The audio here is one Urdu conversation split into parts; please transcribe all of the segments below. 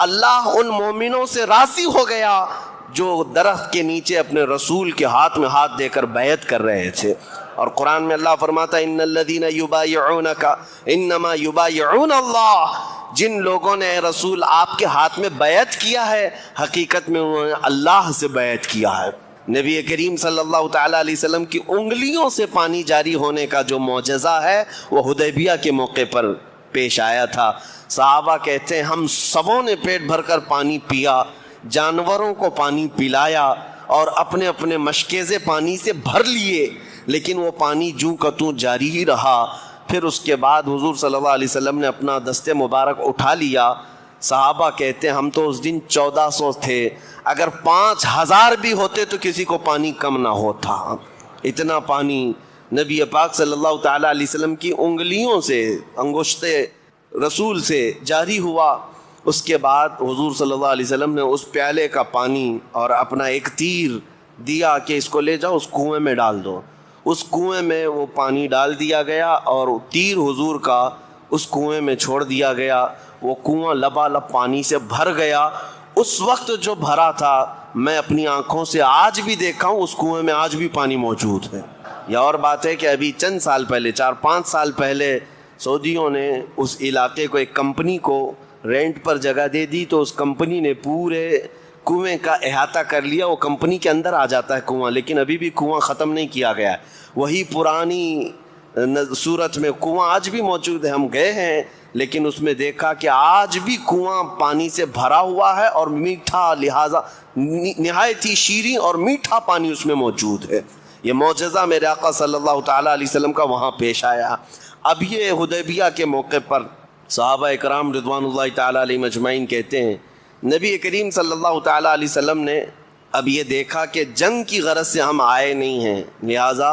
اللہ ان مومنوں سے راضی ہو گیا جو درخت کے نیچے اپنے رسول کے ہاتھ میں ہاتھ دے کر بیعت کر رہے تھے. اور قرآن میں اللہ فرماتا ہے ان الذین یبایعونک انما یبایعون اللہ، جن لوگوں نے اے رسول آپ کے ہاتھ میں بیعت کیا ہے حقیقت میں انہوں نے اللہ سے بیعت کیا ہے. نبی کریم صلی اللہ تعالیٰ علیہ وسلم کی انگلیوں سے پانی جاری ہونے کا جو معجزہ ہے وہ حدیبیہ کے موقع پر پیش آیا تھا. صحابہ کہتے ہیں ہم سبوں نے پیٹ بھر کر پانی پیا، جانوروں کو پانی پلایا اور اپنے اپنے مشکیزے پانی سے بھر لیے، لیکن وہ پانی جوں کا توں جاری ہی رہا. پھر اس کے بعد حضور صلی اللہ علیہ وسلم نے اپنا دست مبارک اٹھا لیا. صحابہ کہتے ہیں ہم تو اس دن 1400 تھے، اگر 5000 بھی ہوتے تو کسی کو پانی کم نہ ہوتا. اتنا پانی نبی پاک صلی اللہ تعالیٰ علیہ وسلم کی انگلیوں سے، انگشت رسول سے جاری ہوا. اس کے بعد حضور صلی اللہ علیہ وسلم نے اس پیالے کا پانی اور اپنا ایک تیر دیا کہ اس کو لے جاؤ اس کنویں میں ڈال دو. اس کنویں میں وہ پانی ڈال دیا گیا اور تیر حضور کا اس کنویں میں چھوڑ دیا گیا. وہ کنواں لبالب پانی سے بھر گیا. اس وقت جو بھرا تھا میں اپنی آنکھوں سے آج بھی دیکھا ہوں، اس کنویں میں آج بھی پانی موجود ہے. یہ اور بات ہے کہ ابھی چند سال پہلے 4-5 سال پہلے سعودیوں نے اس علاقے کو ایک کمپنی کو رینٹ پر جگہ دے دی، تو اس کمپنی نے پورے کنویں کا احاطہ کر لیا. وہ کمپنی کے اندر آ جاتا ہے کنواں، لیکن ابھی بھی کنواں ختم نہیں کیا گیا ہے. وہی پرانی صورت میں کنواں آج بھی موجود ہے. ہم گئے ہیں لیکن اس میں دیکھا کہ آج بھی کنواں پانی سے بھرا ہوا ہے اور میٹھا، لہٰذا نہایت ہی شیریں اور میٹھا پانی اس میں موجود ہے. یہ معجزہ میرے آقا صلی اللہ تعالیٰ علیہ وسلم کا وہاں پیش آیا. اب یہ حدیبیہ کے موقع پر صحابہ اکرام رضوان اللہ تعالیٰ علیہ مجمعین کہتے ہیں نبی کریم صلی اللہ تعالیٰ علیہ وسلم نے اب یہ دیکھا کہ جنگ کی غرض سے ہم آئے نہیں ہیں، لہٰذا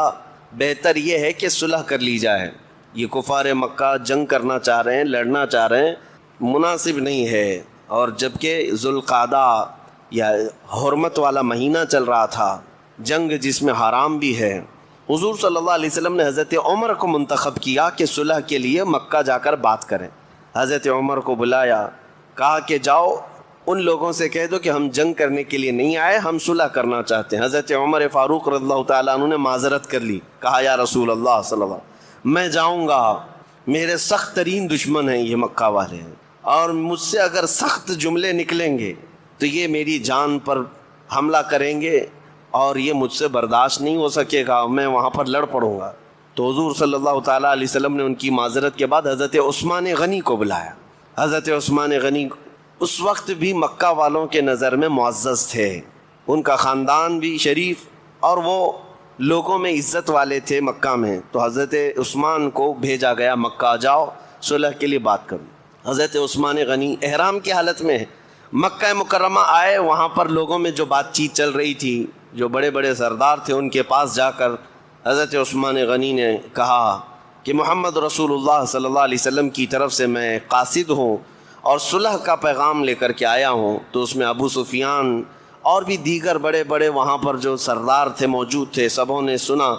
بہتر یہ ہے کہ صلح کر لی جائے. یہ کفار مکہ جنگ کرنا چاہ رہے ہیں، لڑنا چاہ رہے ہیں، مناسب نہیں ہے. اور جبکہ ذوالقعدہ یا حرمت والا مہینہ چل رہا تھا، جنگ جس میں حرام بھی ہے. حضور صلی اللہ علیہ وسلم نے حضرت عمر کو منتخب کیا کہ صلح کے لیے مکہ جا کر بات کریں. حضرت عمر کو بلایا، کہا کہ جاؤ ان لوگوں سے کہہ دو کہ ہم جنگ کرنے کے لیے نہیں آئے، ہم صلح کرنا چاہتے ہیں. حضرت عمر فاروق رضی اللہ تعالیٰ عنہ نے معذرت کر لی. کہا یا رسول اللہ صلی اللہ علیہ وسلم، میں جاؤں گا، میرے سخت ترین دشمن ہیں یہ مکہ والے ہیں، اور مجھ سے اگر سخت جملے نکلیں گے تو یہ میری جان پر حملہ کریں گے اور یہ مجھ سے برداشت نہیں ہو سکے گا، میں وہاں پر لڑ پڑوں گا. تو حضور صلی اللہ تعالیٰ علیہ وسلم نے ان کی معذرت کے بعد حضرت عثمان غنی کو بلایا. حضرت عثمان غنی اس وقت بھی مکہ والوں کے نظر میں معزز تھے، ان کا خاندان بھی شریف اور وہ لوگوں میں عزت والے تھے مکہ میں. تو حضرت عثمان کو بھیجا گیا مکہ، جاؤ صلح کے لیے بات کرو. حضرت عثمان غنی احرام کی حالت میں مکہ مکرمہ آئے. وہاں پر لوگوں میں جو بات چیت چل رہی تھی، جو بڑے بڑے سردار تھے، ان کے پاس جا کر حضرت عثمان غنی نے کہا کہ محمد رسول اللہ صلی اللہ علیہ وسلم کی طرف سے میں قاصد ہوں اور صلح کا پیغام لے کر کے آیا ہوں. تو اس میں ابو سفیان اور بھی دیگر بڑے بڑے وہاں پر جو سردار تھے موجود تھے، سبوں نے سنا.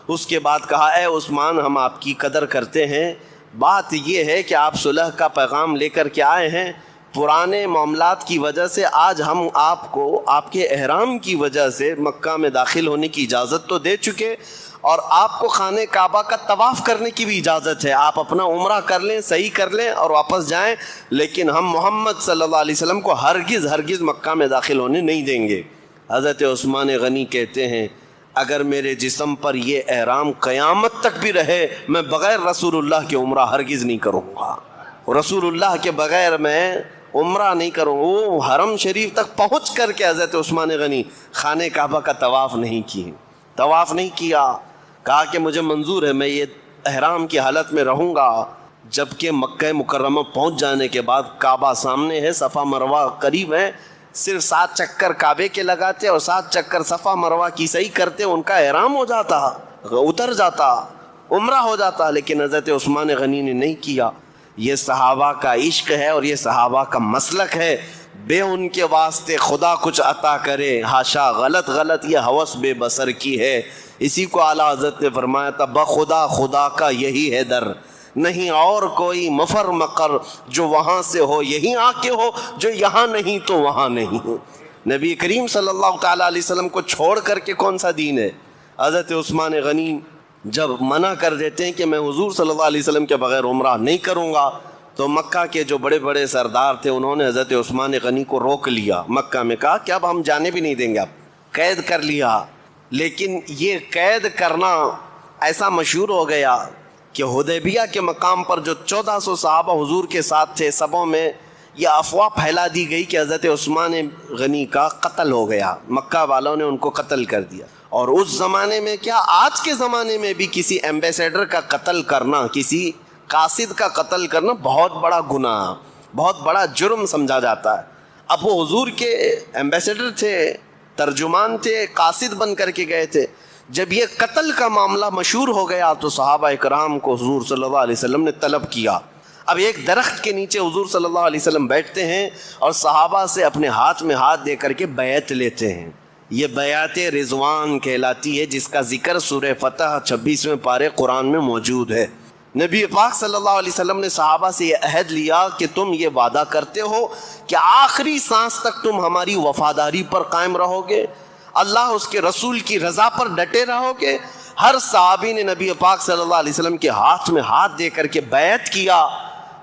اس کے بعد کہا اے عثمان، ہم آپ کی قدر کرتے ہیں، بات یہ ہے کہ آپ صلح کا پیغام لے کر کے آئے ہیں، پرانے معاملات کی وجہ سے آج ہم آپ کو آپ کے احرام کی وجہ سے مکہ میں داخل ہونے کی اجازت تو دے چکے اور آپ کو خانہ کعبہ کا طواف کرنے کی بھی اجازت ہے، آپ اپنا عمرہ کر لیں، صحیح کر لیں اور واپس جائیں، لیکن ہم محمد صلی اللہ علیہ وسلم کو ہرگز مکہ میں داخل ہونے نہیں دیں گے. حضرت عثمان غنی کہتے ہیں اگر میرے جسم پر یہ احرام قیامت تک بھی رہے، میں بغیر رسول اللہ کے عمرہ ہرگز نہیں کروں گا. رسول اللہ کے بغیر میں عمرہ نہیں کروں. وہ حرم شریف تک پہنچ کر کے حضرت عثمان غنی خانہ کعبہ کا طواف نہیں کیا. کہا کہ مجھے منظور ہے، میں یہ احرام کی حالت میں رہوں گا. جبکہ مکہ مکرمہ پہنچ جانے کے بعد کعبہ سامنے ہے، صفا مروہ قریب ہے، صرف 7 چکر کعبے کے لگاتے اور 7 چکر صفا مروہ کی صحیح کرتے، ان کا احرام ہو جاتا، اتر جاتا، عمرہ ہو جاتا. لیکن حضرت عثمان غنی نے نہیں کیا. یہ صحابہ کا عشق ہے اور یہ صحابہ کا مسلک ہے. بے ان کے واسطے خدا کچھ عطا کرے، ہاشا، غلط یہ ہوس بے بصر کی ہے. اسی کو اعلیٰ حضرت نے فرمایا تھا بخدا خدا کا یہی ہے در، نہیں اور کوئی مفر مقر جو وہاں سے ہو یہیں آ کے ہو، جو یہاں نہیں تو وہاں نہیں ہو۔ نبی کریم صلی اللہ تعالیٰ علیہ وسلم کو چھوڑ کر کے کون سا دین ہے؟ حضرت عثمان غنی جب منع کر دیتے ہیں کہ میں حضور صلی اللہ علیہ وسلم کے بغیر عمرہ نہیں کروں گا، تو مکہ کے جو بڑے بڑے سردار تھے انہوں نے حضرت عثمان غنی کو روک لیا مکہ میں، کہا کہ اب ہم جانے بھی نہیں دیں گے، اب قید کر لیا۔ لیکن یہ قید کرنا ایسا مشہور ہو گیا کہ حدیبیہ کے مقام پر جو 1400 صحابہ حضور کے ساتھ تھے، سبوں میں یہ افواہ پھیلا دی گئی کہ حضرت عثمان غنی کا قتل ہو گیا، مکہ والوں نے ان کو قتل کر دیا۔ اور اس زمانے میں کیا، آج کے زمانے میں بھی کسی ایمبیسیڈر کا قتل کرنا، کسی قاصد کا قتل کرنا بہت بڑا گناہ، بہت بڑا جرم سمجھا جاتا ہے۔ اب وہ حضور کے ایمبیسیڈر تھے، ترجمان تھے، قاصد بن کر کے گئے تھے۔ جب یہ قتل کا معاملہ مشہور ہو گیا تو صحابہ اکرام کو حضور صلی اللہ علیہ وسلم نے طلب کیا۔ اب ایک درخت کے نیچے حضور صلی اللہ علیہ وسلم بیٹھتے ہیں اور صحابہ سے اپنے ہاتھ میں ہاتھ دے کر کے بیعت لیتے ہیں۔ یہ بیعت رضوان کہلاتی ہے، جس کا ذکر سورہ فتح 26ویں پارے قرآن میں موجود ہے۔ نبی پاک صلی اللہ علیہ وسلم نے صحابہ سے یہ عہد لیا کہ تم یہ وعدہ کرتے ہو کہ آخری سانس تک تم ہماری وفاداری پر قائم رہو گے، اللہ اس کے رسول کی رضا پر ڈٹے رہو گے۔ ہر صحابی نے نبی پاک صلی اللہ علیہ وسلم کے ہاتھ میں ہاتھ دے کر کے بیعت کیا،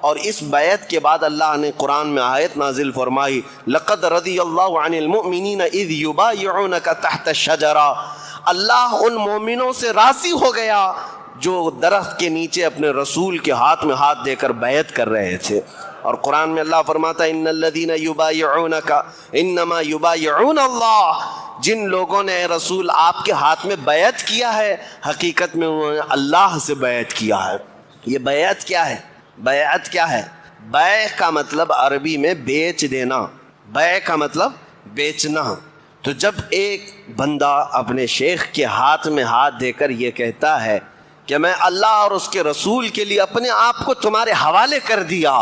اور اس بیعت کے بعد اللہ نے قرآن میں آیت نازل فرمائی، لقد رضی اللہ عن المؤمنین اذ یبایعونک تحت الشجرہ، اللہ ان مومنوں سے راضی ہو گیا جو درخت کے نیچے اپنے رسول کے ہاتھ میں ہاتھ دے کر بیعت کر رہے تھے۔ اور قرآن میں اللہ فرماتا ہے ان الذین یبایعونک انما یبایعون اللہ، جن لوگوں نے اے رسول آپ کے ہاتھ میں بیعت کیا ہے، حقیقت میں انہوں نے اللہ سے بیعت کیا ہے۔ یہ بیعت کیا ہے؟ بیعت کیا ہے؟ بیع کا مطلب عربی میں بیچ دینا، بیع کا مطلب بیچنا۔ تو جب ایک بندہ اپنے شیخ کے ہاتھ میں ہاتھ دے کر یہ کہتا ہے کہ میں اللہ اور اس کے رسول کے لیے اپنے آپ کو تمہارے حوالے کر دیا،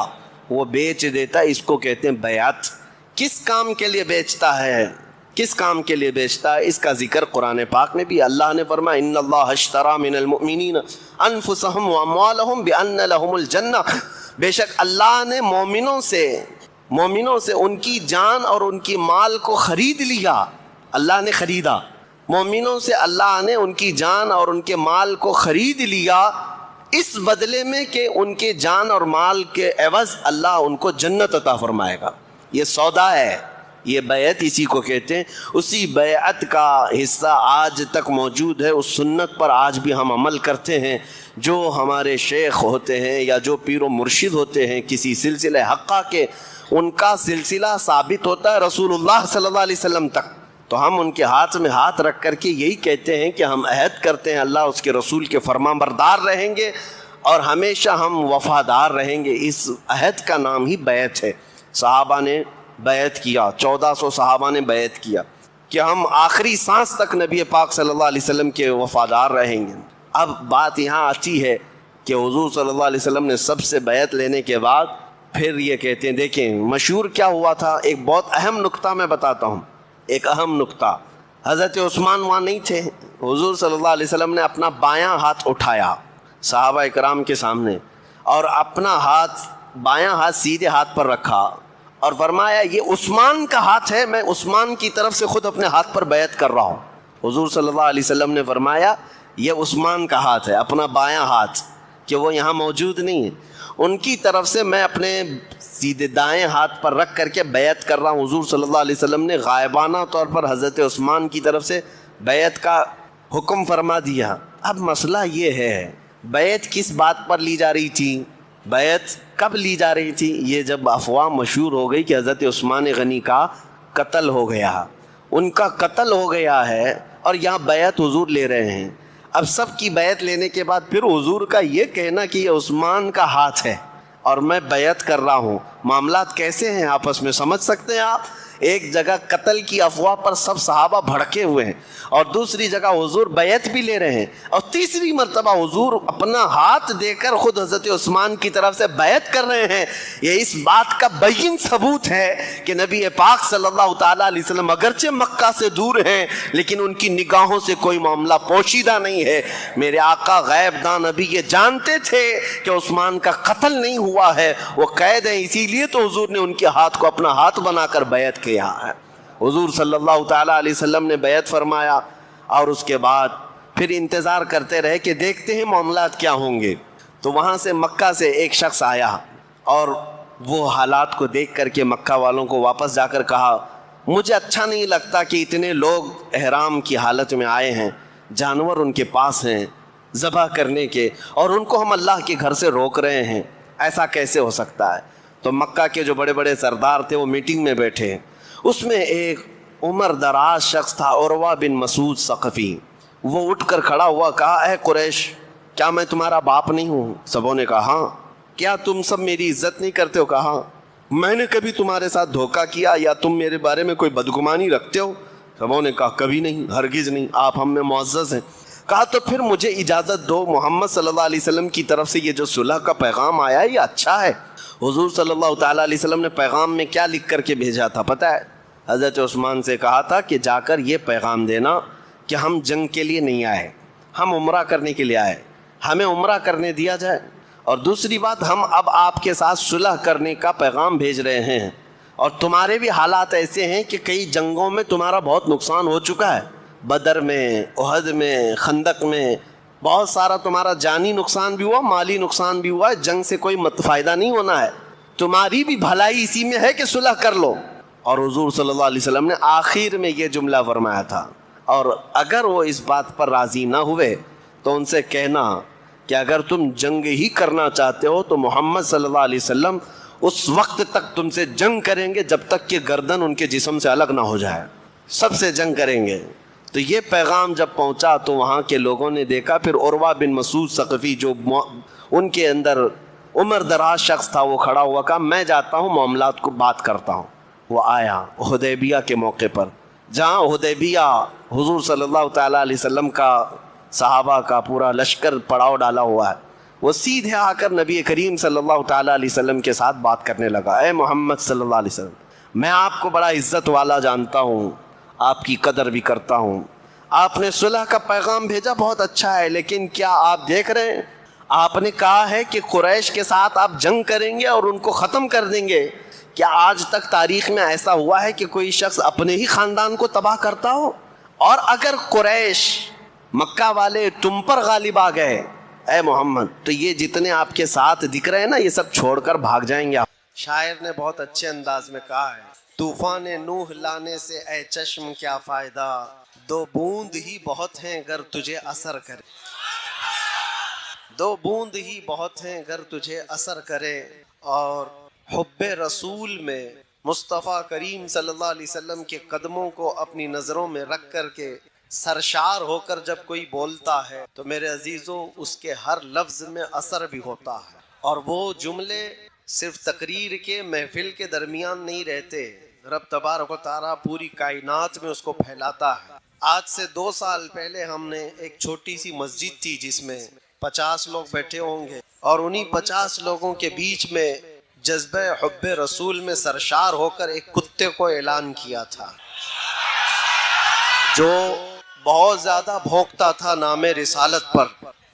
وہ بیچ دیتا، اس کو کہتے ہیں بیعت۔ کس کام کے لیے بیچتا ہے؟ کس کام کے لیے بیچتا ہے؟ اس کا ذکر قرآن پاک میں بھی اللہ نے فرمایا ان اللہ اشترى من المؤمنین انفسهم واموالهم بان لهم الجنہ، بے شک اللہ نے مومنوں سے ان کی جان اور ان کی مال کو خرید لیا، اللہ نے خریدا۔ مومنوں سے اللہ نے ان کی جان اور ان کے مال کو خرید لیا، اس بدلے میں کہ ان کے جان اور مال کے عوض اللہ ان کو جنت عطا فرمائے گا۔ یہ سودا ہے، یہ بیعت اسی کو کہتے ہیں۔ اسی بیعت کا حصہ آج تک موجود ہے، اس سنت پر آج بھی ہم عمل کرتے ہیں۔ جو ہمارے شیخ ہوتے ہیں یا جو پیر و مرشد ہوتے ہیں کسی سلسلہ حقہ کے، ان کا سلسلہ ثابت ہوتا ہے رسول اللہ صلی اللہ علیہ وسلم تک، تو ہم ان کے ہاتھ میں ہاتھ رکھ کر کے یہی کہتے ہیں کہ ہم عہد کرتے ہیں اللہ اس کے رسول کے فرمان بردار رہیں گے اور ہمیشہ ہم وفادار رہیں گے۔ اس عہد کا نام ہی بیعت ہے۔ صحابہ نے بیعت کیا، 1400 صحابہ نے بیعت کیا کہ ہم آخری سانس تک نبی پاک صلی اللہ علیہ وسلم کے وفادار رہیں گے۔ اب بات یہاں آتی ہے کہ حضور صلی اللہ علیہ وسلم نے سب سے بیعت لینے کے بعد پھر یہ کہتے ہیں، دیکھیں مشہور کیا ہوا تھا، ایک بہت اہم نقطہ میں بتاتا ہوں، ایک اہم نقطہ۔ حضرت عثمان وہاں نہیں تھے، حضور صلی اللہ علیہ وسلم نے اپنا بایاں ہاتھ اٹھایا صحابہ اکرام کے سامنے اور اپنا ہاتھ بایاں ہاتھ سیدھے ہاتھ پر رکھا اور فرمایا یہ عثمان کا ہاتھ ہے، میں عثمان کی طرف سے خود اپنے ہاتھ پر بیعت کر رہا ہوں۔ حضور صلی اللہ علیہ وسلم نے فرمایا یہ عثمان کا ہاتھ ہے، اپنا بایاں ہاتھ، کہ وہ یہاں موجود نہیں ہے، ان کی طرف سے میں اپنے سیدھے دائیں ہاتھ پر رکھ کر کے بیعت کر رہا ہوں۔ حضور صلی اللہ علیہ وسلم نے غائبانہ طور پر حضرت عثمان کی طرف سے بیعت کا حکم فرما دیا۔ اب مسئلہ یہ ہے بیعت کس بات پر لی جا رہی تھی، بیعت کب لی جا رہی تھی؟ یہ جب افواہ مشہور ہو گئی کہ حضرت عثمان غنی کا قتل ہو گیا، ان کا قتل ہو گیا ہے اور یہاں بیعت حضور لے رہے ہیں۔ اب سب کی بیعت لینے کے بعد پھر حضور کا یہ کہنا کہ یہ عثمان کا ہاتھ ہے اور میں بیعت کر رہا ہوں، معاملات کیسے ہیں آپس میں سمجھ سکتے ہیں آپ؟ ایک جگہ قتل کی افواہ پر سب صحابہ بھڑکے ہوئے ہیں، اور دوسری جگہ حضور بیعت بھی لے رہے ہیں، اور تیسری مرتبہ حضور اپنا ہاتھ دے کر خود حضرت عثمان کی طرف سے بیعت کر رہے ہیں۔ یہ اس بات کا بین ثبوت ہے کہ نبی پاک صلی اللہ تعالیٰ علیہ وسلم اگرچہ مکہ سے دور ہیں لیکن ان کی نگاہوں سے کوئی معاملہ پوشیدہ نہیں ہے۔ میرے آقا غیب داں نبی یہ جانتے تھے کہ عثمان کا قتل نہیں ہوا ہے، وہ قید ہیں، اسی لیے تو حضور نے ان کے ہاتھ کو اپنا ہاتھ بنا کر بیعت کیا ہے۔ حضور صلی اللہ تعالیٰ علیہ وسلم نے بیعت فرمایا، اور اس کے بعد پھر انتظار کرتے رہے کہ دیکھتے ہیں معاملات کیا ہوں گے۔ تو وہاں سے مکہ سے ایک شخص آیا، اور وہ حالات کو دیکھ کر کے مکہ والوں کو واپس جا کر کہا، مجھے اچھا نہیں لگتا کہ اتنے لوگ احرام کی حالت میں آئے ہیں، جانور ان کے پاس ہیں ذبح کرنے کے، اور ان کو ہم اللہ کے گھر سے روک رہے ہیں، ایسا کیسے ہو سکتا ہے؟ تو مکہ کے جو بڑے بڑے سردار تھے وہ میٹنگ میں بیٹھے، اس میں ایک عمر دراز شخص تھا، عروہ بن مسعود ثقفی۔ وہ اٹھ کر کھڑا ہوا، کہا، اے قریش، کیا میں تمہارا باپ نہیں ہوں؟ سبوں نے کہا ہاں۔ کیا تم سب میری عزت نہیں کرتے ہو؟ کہا ہاں۔ میں نے کبھی تمہارے ساتھ دھوکہ کیا یا تم میرے بارے میں کوئی بدگمانی رکھتے ہو؟ سبوں نے کہا کبھی نہیں، ہرگز نہیں، آپ ہم میں معزز ہیں۔ کہا تو پھر مجھے اجازت دو، محمد صلی اللہ علیہ وسلم کی طرف سے یہ جو صلح کا پیغام آیا ہے یہ اچھا ہے۔ حضور صلی اللہ تعالیٰ علیہ وسلم نے پیغام میں کیا لکھ کر کے بھیجا تھا پتہ ہے؟ حضرت عثمان سے کہا تھا کہ جا کر یہ پیغام دینا کہ ہم جنگ کے لیے نہیں آئے، ہم عمرہ کرنے کے لیے آئے، ہمیں عمرہ کرنے دیا جائے، اور دوسری بات ہم اب آپ کے ساتھ صلح کرنے کا پیغام بھیج رہے ہیں، اور تمہارے بھی حالات ایسے ہیں کہ کئی جنگوں میں تمہارا بہت نقصان ہو چکا ہے، بدر میں، احد میں، خندق میں، بہت سارا تمہارا جانی نقصان بھی ہوا، مالی نقصان بھی ہوا ہے، جنگ سے کوئی فائدہ نہیں ہونا ہے، تمہاری بھی بھلائی اسی میں ہے کہ صلح کر لو۔ اور حضور صلی اللہ علیہ وسلم نے آخر میں یہ جملہ فرمایا تھا، اور اگر وہ اس بات پر راضی نہ ہوئے تو ان سے کہنا کہ اگر تم جنگ ہی کرنا چاہتے ہو تو محمد صلی اللہ علیہ وسلم اس وقت تک تم سے جنگ کریں گے جب تک کہ گردن ان کے جسم سے الگ نہ ہو جائے، سب سے جنگ کریں گے۔ تو یہ پیغام جب پہنچا تو وہاں کے لوگوں نے دیکھا، پھر عروہ بن مسعود ثقفی جو ان کے اندر عمر دراز شخص تھا وہ کھڑا ہوا، کہا میں جاتا ہوں معاملات کو بات کرتا ہوں۔ وہ آیا حدیبیہ کے موقع پر، جہاں حدیبیہ حضور صلی اللہ تعالیٰ علیہ وسلم کا صحابہ کا پورا لشکر پڑاؤ ڈالا ہوا ہے، وہ سیدھے آ کر نبی کریم صلی اللہ تعالیٰ علیہ وسلم کے ساتھ بات کرنے لگا، اے محمد صلی اللہ علیہ وسلم، میں آپ کو بڑا عزت والا جانتا ہوں، آپ کی قدر بھی کرتا ہوں، آپ نے صلح کا پیغام بھیجا بہت اچھا ہے، لیکن کیا آپ دیکھ رہے ہیں آپ نے کہا ہے کہ قریش کے ساتھ آپ جنگ کریں گے اور ان کو ختم کر دیں گے، کیا آج تک تاریخ میں ایسا ہوا ہے کہ کوئی شخص اپنے ہی خاندان کو تباہ کرتا ہو؟ اور اگر قریش مکہ والے تم پر غالب آ گئے اے محمد تو یہ جتنے آپ کے ساتھ دکھ رہے ہیں نا یہ سب چھوڑ کر بھاگ جائیں گے۔ شاعر نے بہت اچھے انداز میں کہا ہے، طوفان نوح لانے سے اے چشم کیا فائدہ، دو بوند ہی بہت ہیں گر تجھے اثر کرے، دو بوند ہی بہت ہیں گر تجھے اثر کرے۔ اور حب رسول میں مصطفیٰ کریم صلی اللہ علیہ وسلم کے قدموں کو اپنی نظروں میں رکھ کر کے سرشار ہو کر جب کوئی بولتا ہے تو میرے عزیزوں اس کے ہر لفظ میں اثر بھی ہوتا ہے، اور وہ جملے صرف تقریر کے محفل کے درمیان نہیں رہتے، رب تبارک و تعالیٰ پوری کائنات میں اس کو پھیلاتا ہے۔ آج سے 2 سال پہلے ہم نے ایک چھوٹی سی مسجد تھی جس میں 50 لوگ بیٹھے ہوں گے، اور انہی 50 لوگوں کے بیچ میں جذبہ حب رسول میں سرشار ہو کر ایک کتے کو اعلان کیا تھا جو بہت زیادہ بھونکتا تھا نام رسالت پر،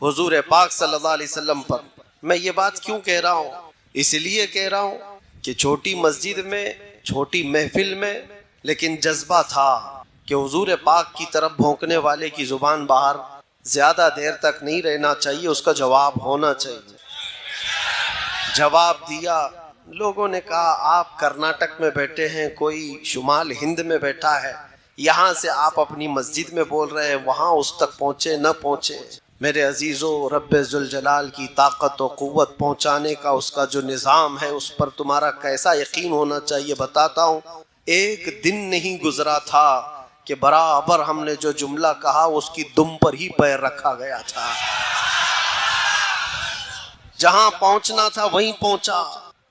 حضور پاک صلی اللہ علیہ وسلم پر۔ میں یہ بات کیوں کہہ رہا ہوں؟ اس لیے کہہ رہا ہوں کہ چھوٹی مسجد میں، چھوٹی محفل میں، لیکن جذبہ تھا کہ حضور پاک کی طرف بھونکنے والے کی زبان باہر زیادہ دیر تک نہیں رہنا چاہیے، اس کا جواب ہونا چاہیے۔ جواب دیا، لوگوں نے کہا آپ کرناٹک میں بیٹھے ہیں، کوئی شمال ہند میں بیٹھا ہے، یہاں سے آپ اپنی مسجد میں بول رہے ہیں، وہاں اس تک پہنچے نہ پہنچے۔ میرے عزیزوں، رب ذوالجلال کی طاقت و قوت پہنچانے کا اس کا جو نظام ہے اس پر تمہارا کیسا یقین ہونا چاہیے بتاتا ہوں۔ ایک دن نہیں گزرا تھا کہ برابر ہم نے جو جملہ کہا اس کی دم پر ہی پیر رکھا گیا تھا، جہاں پہنچنا تھا وہیں پہنچا،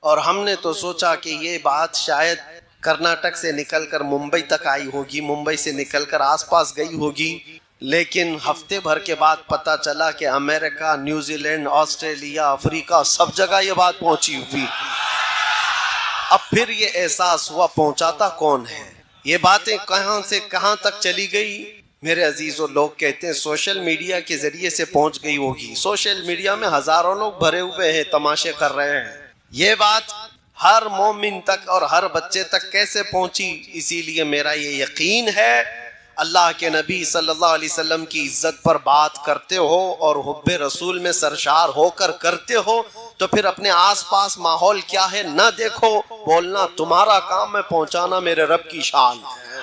اور ہم نے تو سوچا کہ یہ بات شاید کرناٹک سے نکل کر ممبئی تک آئی ہوگی، ممبئی سے نکل کر آس پاس گئی ہوگی، لیکن ہفتے بھر کے بعد پتہ چلا کہ امریکہ، نیوزی لینڈ، آسٹریلیا، افریقہ سب جگہ یہ بات پہنچی ہوئی۔ اب پھر یہ احساس ہوا پہنچاتا کون ہے، یہ باتیں کہاں سے کہاں تک چلی گئی۔ میرے عزیزوں، لوگ کہتے ہیں سوشل میڈیا کے ذریعے سے پہنچ گئی ہوگی۔ سوشل میڈیا میں ہزاروں لوگ بھرے ہوئے ہیں، تماشے کر رہے ہیں۔ یہ بات ہر مومن تک اور ہر بچے تک کیسے پہنچی؟ اسی لیے میرا یہ یقین ہے، اللہ کے نبی صلی اللہ علیہ وسلم کی عزت پر بات کرتے ہو اور حب رسول میں سرشار ہو کر کرتے ہو تو پھر اپنے آس پاس ماحول کیا ہے نہ دیکھو، بولنا تمہارا کام ہے، پہنچانا میرے رب کی شان ہے۔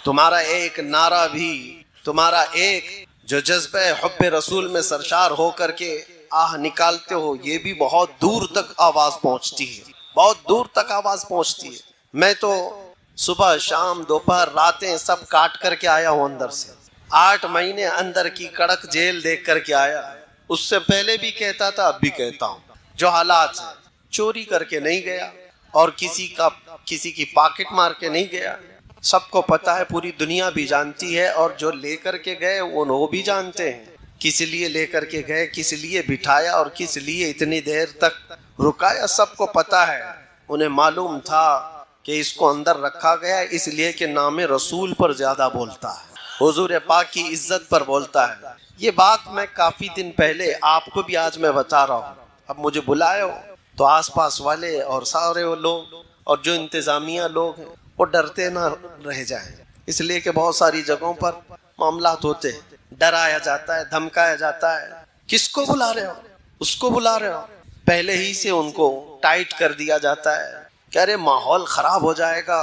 تمہارا ایک نعرہ بھی، تمہارا ایک جو جذبہ حب رسول میں سرشار ہو کر کے آہ نکالتے ہو، یہ بھی بہت دور تک آواز پہنچتی ہے، بہت دور تک آواز پہنچتی ہے۔ میں تو صبح شام دوپہر راتیں سب کاٹ کر کے آیا ہوں اندر سے، 8 مہینے اندر کی کڑک جیل دیکھ کر کے آیا۔ اس سے پہلے بھی کہتا تھا، اب بھی کہتا ہوں، جو حالات ہیں، چوری کر کے نہیں گیا اور کسی کی پاکٹ مار کے نہیں گیا، سب کو پتا ہے، پوری دنیا بھی جانتی ہے، اور جو لے کر کے گئے وہ بھی جانتے ہیں کس لیے لے کر کے گئے، کس لیے بٹھایا اور کس لیے اتنی دیر تک رکایا، سب کو پتا ہے۔ انہیں معلوم تھا کہ اس کو اندر رکھا گیا اس لیے کہ نام رسول پر زیادہ بولتا ہے، حضور پاک کی عزت پر بولتا ہے۔ یہ بات میں کافی دن پہلے آپ کو بھی آج میں بتا رہا ہوں۔ اب مجھے بلائے ہو تو آس پاس والے اور سارے وہ لوگ اور جو انتظامیہ لوگ ہیں وہ ڈرتے نہ رہ جائیں، اس لیے کہ بہت ساری جگہوں پر معاملات ہوتے ہیں، ڈرایا جاتا ہے، دھمکایا جاتا ہے۔ کس کو بلا رہے ہو؟ اس کو بلا رہے ہو، پہلے ہی سے ان کو ٹائٹ کر دیا جاتا ہے کہ ارے ماحول خراب ہو جائے گا،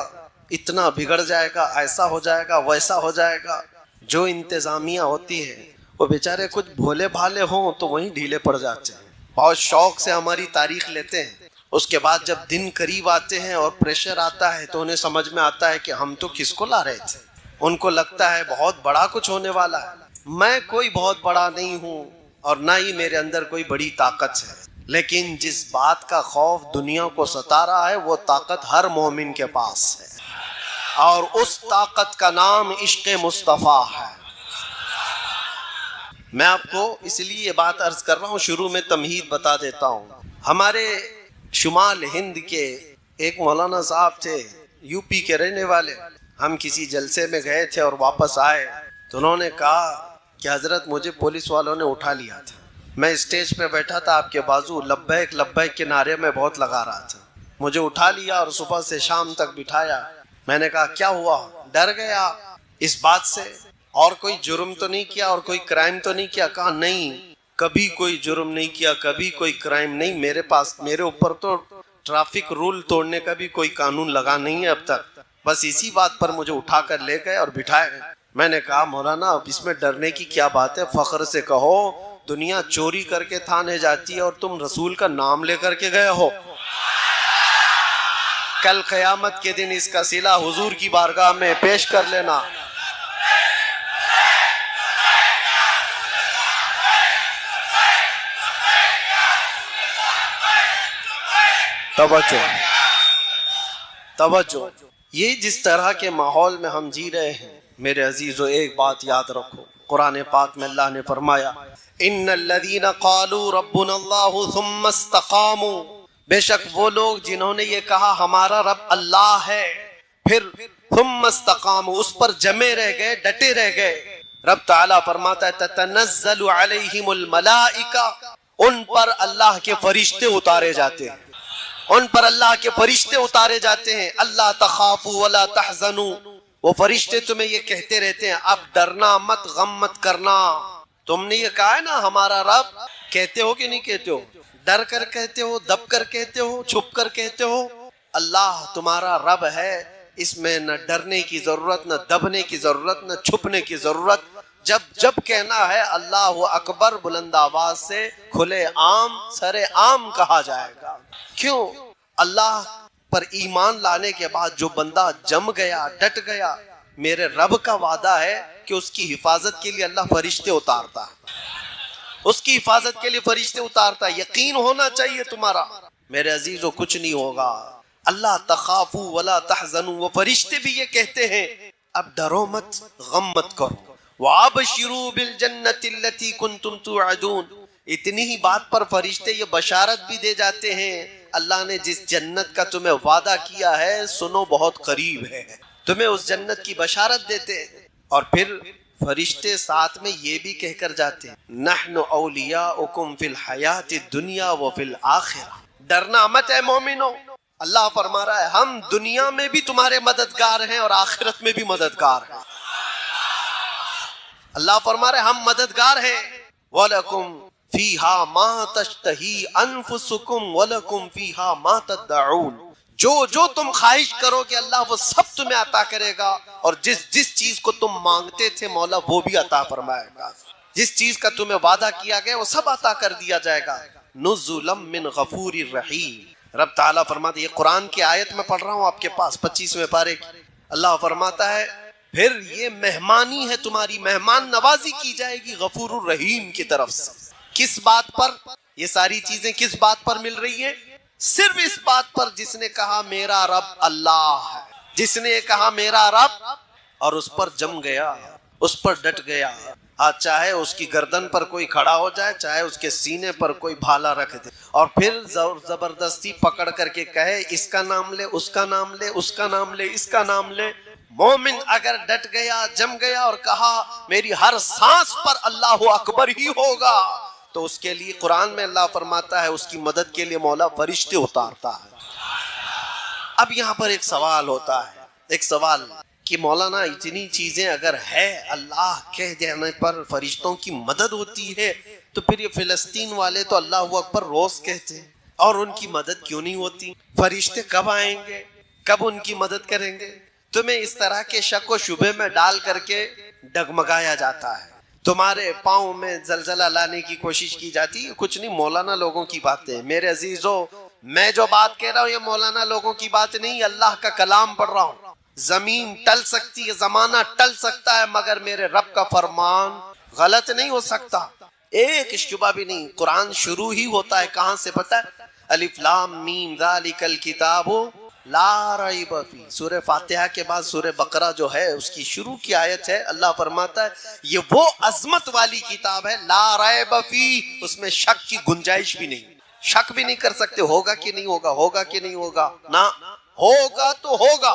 اتنا بگڑ جائے گا، ایسا ہو جائے گا، ویسا ہو جائے گا۔ جو انتظامیہ ہوتی ہے وہ بیچارے کچھ بھولے بھالے ہوں تو وہیں ڈھیلے پڑ جاتے ہیں، بہت شوق سے ہماری تاریخ لیتے ہیں، اس کے بعد جب دن قریب آتے ہیں اور پریشر آتا ہے تو انہیں سمجھ میں آتا ہے کہ ہم تو کس کو لا رہے تھے۔ ان کو لگتا ہے بہت بڑا کچھ ہونے والا ہے۔ میں کوئی بہت بڑا نہیں ہوں اور نہ ہی میرے اندر کوئی بڑی طاقت ہے، لیکن جس بات کا خوف دنیا کو ستا رہا ہے وہ طاقت ہر مومن کے پاس ہے، اور اس طاقت کا نام عشق مصطفیٰ ہے۔ میں آپ کو اس لیے یہ بات عرض کر رہا ہوں، شروع میں تمہید بتا دیتا ہوں۔ ہمارے شمال ہند کے ایک مولانا صاحب تھے، یو پی کے رہنے والے۔ ہم کسی جلسے میں گئے تھے اور واپس آئے تو انہوں نے کہا کہ حضرت مجھے پولیس والوں نے اٹھا لیا تھا، میں اسٹیج پہ بیٹھا تھا، آپ کے بازو لبیک لبیک کے نعرے میں بہت لگا رہا تھا، مجھے اٹھا لیا اور صبح سے شام تک بٹھایا۔ میں نے کہا کیا ہوا؟ ڈر گیا اس بات سے؟ اور کوئی جرم تو نہیں کیا اور کوئی کرائم تو نہیں کیا؟ کہا نہیں، کبھی کوئی جرم نہیں کیا، کبھی کوئی کرائم نہیں، میرے اوپر تو ٹریفک رول توڑنے کا بھی کوئی قانون لگا نہیں ہے اب تک، بس اسی بات پر مجھے اٹھا کر لے گئے اور بٹھائے۔ میں نے کہا مولانا اب اس میں ڈرنے کی کیا بات ہے، فخر سے کہو دنیا چوری کر کے تھانے جاتی ہے اور تم رسول کا نام لے کر کے گئے ہو۔ کل قیامت کے دن اس کا صلہ حضور کی بارگاہ میں پیش کر لینا۔ توجہ، یہ جس طرح کے ماحول میں ہم جی رہے ہیں میرے عزیزو، ایک بات یاد رکھو، قرآن پاک میں اللہ نے فرمایا ان الذین قالوا ربنا اللہ ثم استقاموا، بے شک وہ لوگ جنہوں نے یہ کہا ہمارا رب اللہ ہے، پھر ثم استقاموا، اس پر جمے رہ گئے، ڈٹے رہ گئے، رب تعالیٰ فرماتا ہے تتنزل علیہم الملائکہ، ان پر اللہ کے فرشتے اتارے جاتے ہیں، ان پر اللہ کے فرشتے اتارے جاتے ہیں۔ اللہ تخافوا ولا تحزنوا، وہ فرشتے تمہیں یہ کہتے رہتے ہیں اب ڈرنا مت، غم مت کرنا۔ تم نے یہ کہا ہے نا ہمارا رب، کہتے ہو کہ نہیں کہتے ہو؟ ڈر کر کہتے ہو، دب کر کہتے ہو، چھپ کر کہتے ہو؟ اللہ تمہارا رب ہے، اس میں نہ ڈرنے کی ضرورت، نہ دبنے کی ضرورت، نہ چھپنے کی ضرورت۔ جب کہنا ہے اللہ اکبر بلند آواز سے، کھلے عام سر عام کہا جائے گا۔ کیوں؟ اللہ پر ایمان لانے کے بعد جو بندہ جم گیا، ڈٹ گیا، میرے رب کا وعدہ ہے کہ اس کی حفاظت کے لیے اللہ فرشتے اتارتا ہے۔ اس کی حفاظت کے لیے فرشتے اتارتا ہے. یقین ہونا چاہیے تمہارا. میرے عزیزو کچھ نہیں ہوگا. اللہ تخافوا ولا تحزنوا، وہ فرشتے بھی یہ کہتے ہیں اب ڈرو مت، غم مت کرو. وَابْشِرُوا بِالْجَنَّةِ الَّتِي كُنْتُمْ تُوعَدُونَ. اتنی ہی بات پر فرشتے یہ بشارت بھی دے جاتے ہیں اللہ نے جس جنت کا تمہیں وعدہ کیا ہے سنو بہت قریب ہے. تمہیں اس جنت کی بشارت دیتے ہیں. اور پھر فرشتے ساتھ میں یہ بھی کہہ کر جاتے ہیں نحن اولیاؤکم فی الحیات الدنیا وفی الآخرہ. ڈرنا مت ہے مومنو. اللہ فرما رہا ہے ہم دنیا میں بھی تمہارے مددگار ہیں اور آخرت میں بھی مددگار ہیں. اللہ فرما رہے ہم مددگار ہیں. وَلَكُمْ فِيهَا مَا تَشْتَهِي أَنفُسُكُمْ وَلَكُمْ فِيهَا مَا تَدَّعُونَ. جو تم خواہش کرو کہ اللہ وہ سب تمہیں عطا کرے گا، اور جس چیز کو تم مانگتے تھے مولا وہ بھی عطا فرمائے گا. جس چیز کا تمہیں وعدہ کیا گیا وہ سب عطا کر دیا جائے گا. نُزُلًا مِّن غَفُورٍ رَحِيمٍ. رب تعالیٰ فرماتے یہ قرآن کی آیت میں پڑھ رہا ہوں آپ کے پاس 25ویں پارے کی. اللہ فرماتا ہے پھر یہ مہمانی ہے تمہاری، مہمان نوازی کی جائے گی غفور الرحیم کی طرف سے. کس بات پر یہ ساری چیزیں کس بات پر مل رہی ہیں؟ صرف اس بات پر جس نے کہا میرا رب اللہ ہے، جس نے کہا میرا رب اور اس پر جم گیا، اس پر ڈٹ گیا. آج چاہے اس کی گردن پر کوئی کھڑا ہو جائے، چاہے اس کے سینے پر کوئی بھالا رکھ دے اور پھر زبردستی پکڑ کر کے کہے اس کا نام لے، اس کا نام لے، اس کا نام لے، اس کا نام لے. مومن اگر ڈٹ گیا، جم گیا اور کہا میری ہر سانس پر اللہ اکبر ہی ہوگا، تو اس کے لیے قرآن میں اللہ فرماتا ہے اس کی مدد کے لیے مولا فرشتے اتارتا ہے. اب یہاں پر ایک سوال ہوتا ہے، ایک سوال کہ مولانا اتنی چیزیں اگر ہے اللہ کہہ دینے پر فرشتوں کی مدد ہوتی ہے تو پھر یہ فلسطین والے تو اللہ اکبر روز کہتے ہیں اور ان کی مدد کیوں نہیں ہوتی؟ فرشتے کب آئیں گے، کب ان کی مدد کریں گے؟ تمہیں اس طرح کے شک و شبہ میں ڈال کر کے ڈگمگایا جاتا ہے، تمہارے پاؤں میں زلزلہ لانے کی کوشش کی جاتی ہے. کچھ نہیں، مولانا لوگوں کی باتیں. میرے عزیزو میں جو بات کہہ رہا ہوں یہ مولانا لوگوں کی بات نہیں، اللہ کا کلام پڑھ رہا ہوں. زمین ٹل سکتی ہے، زمانہ ٹل سکتا ہے، مگر میرے رب کا فرمان غلط نہیں ہو سکتا. ایک شبہ بھی نہیں. قرآن شروع ہی ہوتا ہے کہاں سے پتہ ہے؟ الف لام میم ذالک الکتاب لا ریب فیہ. سورہ فاتحہ کے بعد سورہ بقرہ جو ہے اس کی شروع کی آیت ہے. اللہ فرماتا ہے یہ وہ عظمت والی کتاب ہے لا ریب فیہ، اس میں شک کی گنجائش بھی نہیں. شک بھی نہیں کر سکتے ہوگا کہ نہیں ہوگا، ہوگا کہ نہیں ہوگا، نہ ہوگا تو ہوگا.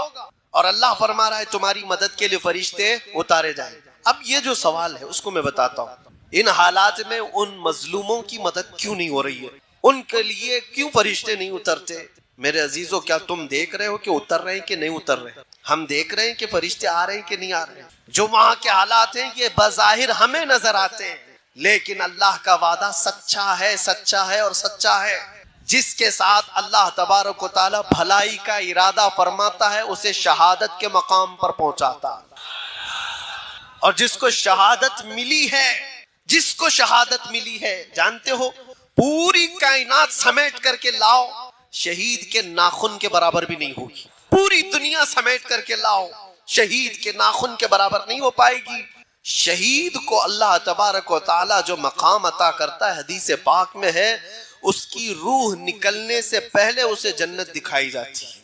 اور اللہ فرما رہا ہے تمہاری مدد کے لیے فرشتے اتارے جائیں. اب یہ جو سوال ہے اس کو میں بتاتا ہوں. ان حالات میں ان مظلوموں کی مدد کیوں نہیں ہو رہی ہے؟ ان کے لیے کیوں فرشتے نہیں اترتے؟ میرے عزیزو کیا تم دیکھ رہے ہو کہ اتر رہے ہیں کہ نہیں اتر رہے؟ ہم دیکھ رہے ہیں کہ فرشتے آ رہے ہیں کہ نہیں آ رہے ہیں؟ جو وہاں کے حالات ہیں یہ بظاہر ہمیں نظر آتے ہیں، لیکن اللہ کا وعدہ سچا ہے، سچا ہے اور سچا ہے. جس کے ساتھ اللہ تبارک و تعالی بھلائی کا ارادہ فرماتا ہے اسے شہادت کے مقام پر پہنچاتا ہے. اور جس کو شہادت ملی ہے، جس کو شہادت ملی ہے، جانتے ہو پوری کائنات سمیٹ کر کے لاؤ شہید کے ناخن کے برابر بھی نہیں ہوگی. پوری دنیا سمیٹ کر کے لاؤ شہید کے ناخن کے برابر نہیں ہو پائے گی. شہید کو اللہ تبارک و تعالی جو مقام عطا کرتا ہے حدیث پاک میں ہے اس کی روح نکلنے سے پہلے اسے جنت دکھائی جاتی ہے،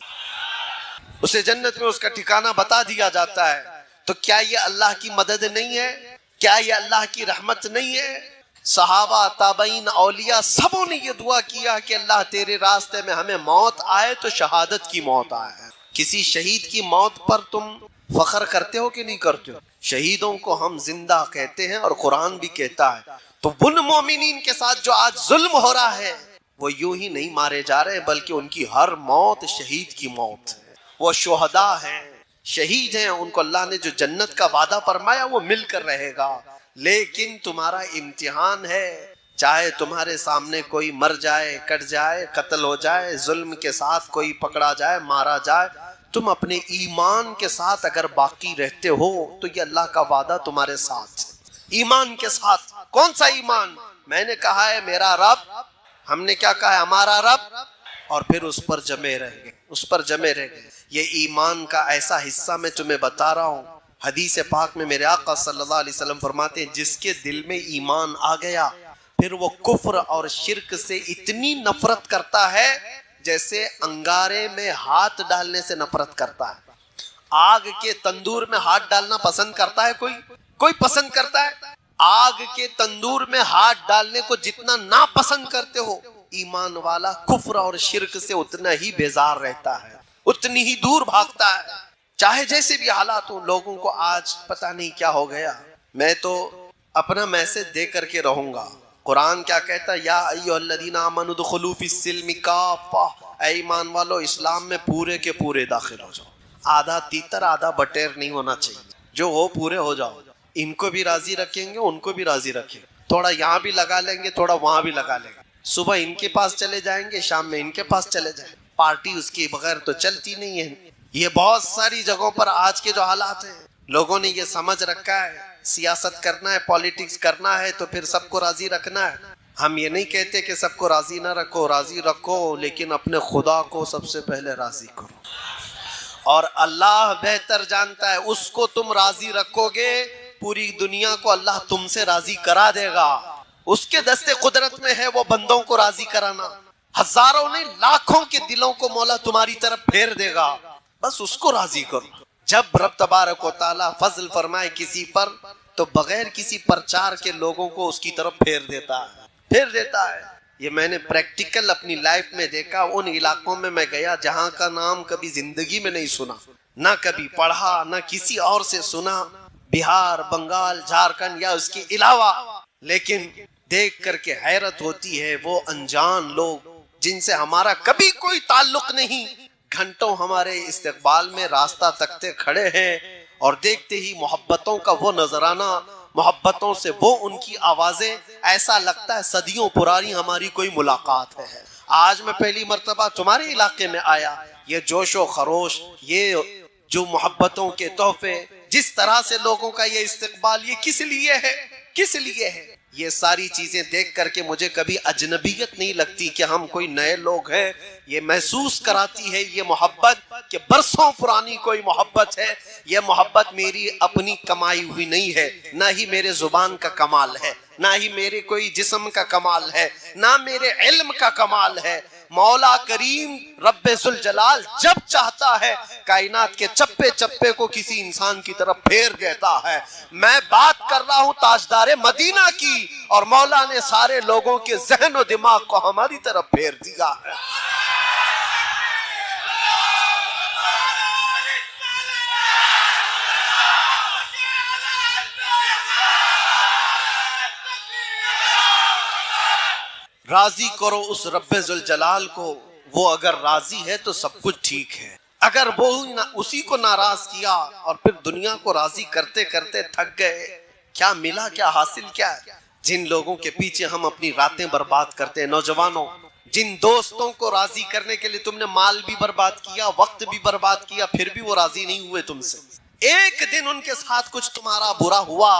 اسے جنت میں اس کا ٹھکانہ بتا دیا جاتا ہے. تو کیا یہ اللہ کی مدد نہیں ہے؟ کیا یہ اللہ کی رحمت نہیں ہے؟ صحابہ، تابعین، اولیاء سبوں نے یہ دعا کیا کہ اللہ تیرے راستے میں ہمیں موت آئے تو شہادت کی موت آئے. کسی شہید کی موت پر تم فخر کرتے ہو کہ نہیں کرتے ہو؟ شہیدوں کو ہم زندہ کہتے ہیں اور قرآن بھی کہتا ہے. تو ان مومنین کے ساتھ جو آج ظلم ہو رہا ہے وہ یوں ہی نہیں مارے جا رہے بلکہ ان کی ہر موت شہید کی موت ہے. وہ شہداء ہیں، شہید ہیں، ان کو اللہ نے جو جنت کا وعدہ فرمایا وہ مل کر رہے گا. لیکن تمہارا امتحان ہے، چاہے تمہارے سامنے کوئی مر جائے، کٹ جائے، قتل ہو جائے، ظلم کے ساتھ کوئی پکڑا جائے، مارا جائے، تم اپنے ایمان کے ساتھ اگر باقی رہتے ہو تو یہ اللہ کا وعدہ تمہارے ساتھ ہے. ایمان کے ساتھ. کون سا ایمان؟ میں نے کہا ہے میرا رب، ہم نے کیا کہا ہے؟ ہمارا رب، اور پھر اس پر جمے رہ گئے، اس پر جمے رہ گئے. یہ ایمان کا ایسا حصہ میں تمہیں بتا رہا ہوں. حدیث پاک میں میرے آقا صلی اللہ علیہ وسلم فرماتے ہیں جس کے دل میں ایمان آ گیا پھر وہ کفر اور شرک سے اتنی نفرت کرتا ہے جیسے انگارے میں ہاتھ ڈالنے سے نفرت کرتا ہے۔ آگ کے تندور میں ہاتھ ڈالنا پسند کرتا ہے کوئی پسند کرتا ہے؟ آگ کے تندور میں ہاتھ ڈالنے کو جتنا ناپسند کرتے ہو، ایمان والا کفر اور شرک سے اتنا ہی بیزار رہتا ہے، اتنی ہی دور بھاگتا ہے، چاہے جیسے بھی حالات ہو۔ لوگوں کو آج پتہ نہیں کیا ہو گیا۔ میں تو اپنا میسج دے کر کے رہوں گا۔ قرآن کیا کہتا ہے؟ یا ایھا الذین آمنوا ادخلوا فی السلم کافہ، اے ایمان والو اسلام میں پورے کے پورے داخل ہو جاؤ۔ آدھا تیتر آدھا بٹیر نہیں ہونا چاہیے، جو ہو پورے ہو جاؤ۔ ان کو بھی راضی رکھیں گے، ان کو بھی راضی رکھیں گے، تھوڑا یہاں بھی لگا لیں گے، تھوڑا وہاں بھی لگا لیں گے۔ صبح ان کے پاس چلے جائیں گے، شام میں ان کے پاس چلے جائیں گے۔ پارٹی اس کے بغیر تو چلتی نہیں ہے۔ یہ بہت ساری جگہوں پر آج کے جو حالات ہیں، لوگوں نے یہ سمجھ رکھا ہے سیاست کرنا ہے، پالیٹکس کرنا ہے تو پھر سب کو راضی رکھنا ہے۔ ہم یہ نہیں کہتے کہ سب کو راضی نہ رکھو، راضی رکھو، لیکن اپنے خدا کو سب سے پہلے راضی کرو۔ اور اللہ بہتر جانتا ہے، اس کو تم راضی رکھو گے پوری دنیا کو اللہ تم سے راضی کرا دے گا۔ اس کے دست قدرت میں ہے وہ بندوں کو راضی کرانا۔ ہزاروں نہیں لاکھوں کے دلوں کو مولا تمہاری طرف پھیر دے گا، بس اس کو راضی کرو۔ جب رب تبارک و تعالی فضل فرمائے کسی پر تو بغیر کسی پرچار کے لوگوں کو اس کی طرف پھیر دیتا ہے۔ یہ میں نے پریکٹیکل اپنی لائف میں دیکھا۔ ان علاقوں میں میں گیا جہاں کا نام کبھی زندگی میں نہیں سنا، نہ کبھی پڑھا، نہ کسی اور سے سنا، بہار، بنگال، جھارکھنڈ یا اس کے علاوہ، لیکن دیکھ کر کے حیرت ہوتی ہے۔ وہ انجان لوگ جن سے ہمارا کبھی کوئی تعلق نہیں، گھنٹوں ہمارے استقبال میں راستہ تکتے کھڑے ہیں، اور دیکھتے ہی محبتوں کا وہ نظرانہ، محبتوں سے وہ ان کی آوازیں، ایسا لگتا ہے صدیوں پرانی ہماری کوئی ملاقات ہے۔ آج میں پہلی مرتبہ تمہارے علاقے میں آیا، یہ جوش و خروش، یہ جو محبتوں کے تحفے، جس طرح سے لوگوں کا یہ استقبال، یہ کس لیے ہے؟ یہ ساری چیزیں دیکھ کر کے مجھے کبھی اجنبیت نہیں لگتی کہ ہم کوئی نئے لوگ ہیں۔ یہ محسوس کراتی ہے یہ محبت کہ برسوں پرانی کوئی محبت ہے۔ یہ محبت میری اپنی کمائی ہوئی نہیں ہے، نہ ہی میرے زبان کا کمال ہے، نہ ہی میرے کوئی جسم کا کمال ہے، نہ میرے علم کا کمال ہے۔ مولا کریم رب ذوالجلال جب چاہتا ہے کائنات کے چپے چپے کو کسی انسان کی طرف پھیر دیتا ہے۔ میں بات کر رہا ہوں تاجدار مدینہ کی، اور مولا نے سارے لوگوں کے ذہن و دماغ کو ہماری طرف پھیر دیا ہے۔ راضی کرو اس رب ذوالجلال کو، وہ اگر راضی ہے تو سب کچھ ٹھیک ہے۔ اگر وہ اسی کو ناراض کیا اور پھر دنیا کو راضی کرتے کرتے تھک گئے، کیا ملا، کیا حاصل کیا ہے؟ جن لوگوں کے پیچھے ہم اپنی راتیں برباد کرتے ہیں، نوجوانوں، جن دوستوں کو راضی کرنے کے لیے تم نے مال بھی برباد کیا، وقت بھی برباد کیا، پھر بھی وہ راضی نہیں ہوئے تم سے۔ ایک دن ان کے ساتھ کچھ تمہارا برا ہوا،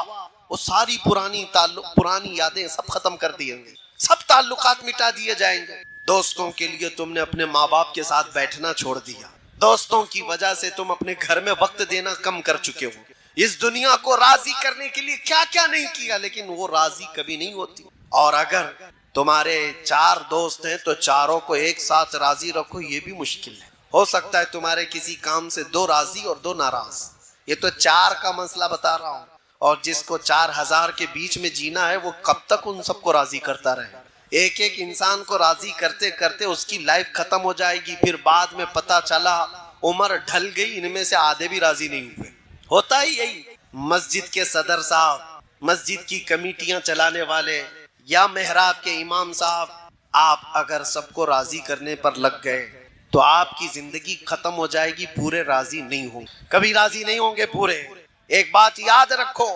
وہ ساری پرانی یادیں سب ختم کر دی گی، سب تعلقات مٹا دیے جائیں گے۔ دوستوں کے لیے تم نے اپنے ماں باپ کے ساتھ بیٹھنا چھوڑ دیا، دوستوں کی وجہ سے تم اپنے گھر میں وقت دینا کم کر چکے ہو۔ اس دنیا کو راضی کرنے کے لیے کیا کیا نہیں کیا، لیکن وہ راضی کبھی نہیں ہوتی۔ اور اگر تمہارے 4 دوست ہیں تو چاروں کو ایک ساتھ راضی رکھو، یہ بھی مشکل ہے۔ ہو سکتا ہے تمہارے کسی کام سے 2 راضی اور 2 ناراض۔ یہ تو 4 کا مسئلہ بتا رہا ہوں، اور جس کو 4000 کے بیچ میں جینا ہے وہ کب تک ان سب کو راضی کرتا رہے؟ ایک ایک انسان کو راضی کرتے کرتے اس کی لائف ختم ہو جائے گی، پھر بعد میں پتہ چلا عمر ڈھل گئی، ان میں سے آدھے بھی راضی نہیں ہوئے۔ ہوتا ہی یہی۔ مسجد کے صدر صاحب، مسجد کی کمیٹیاں چلانے والے، یا محراب کے امام صاحب، آپ اگر سب کو راضی کرنے پر لگ گئے تو آپ کی زندگی ختم ہو جائے گی، پورے راضی نہیں ہوں گے، کبھی راضی نہیں ہوں گے پورے۔ ایک بات یاد رکھو،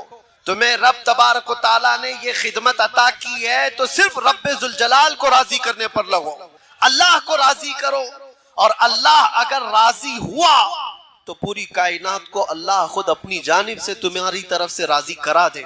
تمہیں رب تبارک و تعالیٰ نے یہ خدمت عطا کی ہے تو صرف رب ذوالجلال کو راضی کرنے پر لگو، اللہ کو راضی کرو، اور اللہ اگر راضی ہوا تو پوری کائنات کو اللہ خود اپنی جانب سے تمہاری طرف سے راضی کرا دے۔